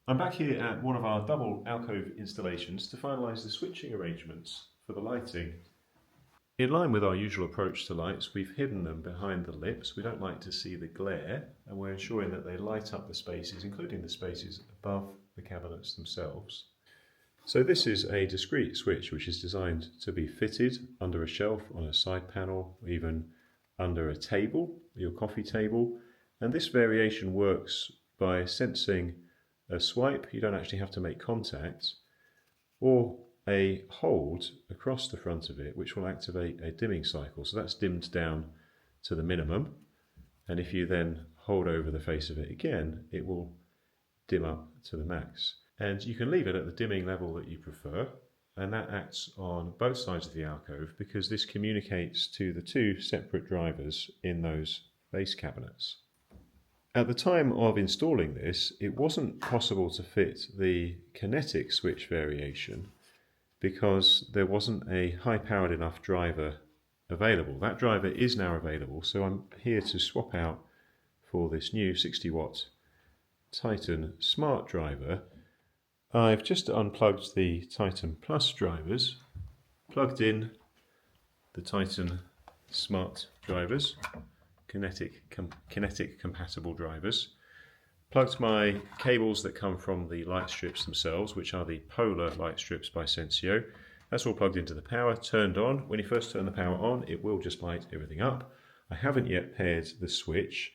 I'm back here at one of our double alcove installations to finalise the switching arrangements for the lighting. In line with our usual approach to lights, we've hidden them behind the lips. We don't like to see the glare, and we're ensuring that they light up the spaces, including the spaces above the cabinets themselves. So this is a discrete switch which is designed to be fitted under a shelf, on a side panel, even under a table, your coffee table. And this variation works by sensing a swipe, you don't actually have to make contact, or a hold across the front of it, which will activate a dimming cycle. So that's dimmed down to the minimum. And if you then hold over the face of it again, it will dim up to the max. And you can leave it at the dimming level that you prefer, and that acts on both sides of the alcove because this communicates to the two separate drivers in those base cabinets. At the time of installing this, it wasn't possible to fit the kinetic switch variation because there wasn't a high-powered enough driver available. That driver is now available, so I'm here to swap out for this new 60-watt Titan Smart driver. I've just unplugged the Titan Plus drivers, plugged in the Titan Smart drivers, kinetic compatible drivers, plugged my cables that come from the light strips themselves, which are the Polar light strips by Sensio. That's all plugged into the power, turned on. When you first turn the power on, it will just light everything up. I haven't yet paired the switch,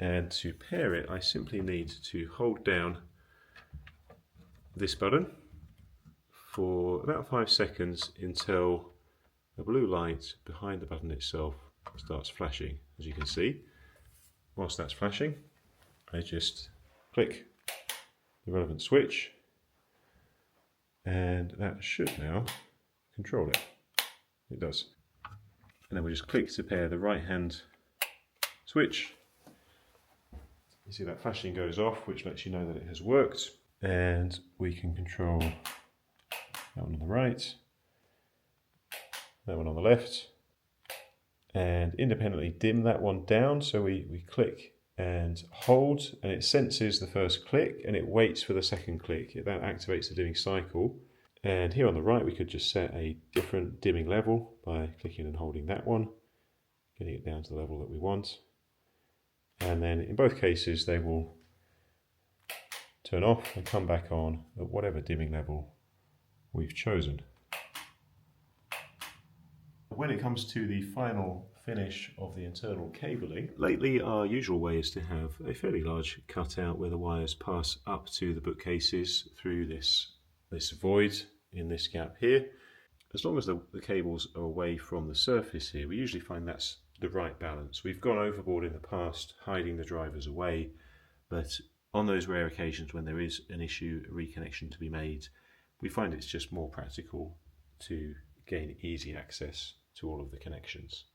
and to pair it, I simply need to hold down this button for about 5 seconds until the blue light behind the button itself starts flashing, as you can see. Whilst that's flashing, I just click the relevant switch, and that should now control it. It does. And then we just click to pair the right hand switch. You see that flashing goes off, which lets you know that it has worked. And we can control that one on the right, that one on the left, and independently dim that one down. So we click and hold, and it senses the first click and it waits for the second click. That activates the dimming cycle. And here on the right we could just set a different dimming level by clicking and holding that one, getting it down to the level that we want. And then in both cases they will turn off and come back on at whatever dimming level we've chosen. When it comes to the final finish of the internal cabling, lately our usual way is to have a fairly large cutout where the wires pass up to the bookcases through this void in this gap here. As long as the cables are away from the surface here, we usually find that's the right balance. We've gone overboard in the past hiding the drivers away, but on those rare occasions when there is an issue, a reconnection to be made, we find it's just more practical to gain easy access to all of the connections.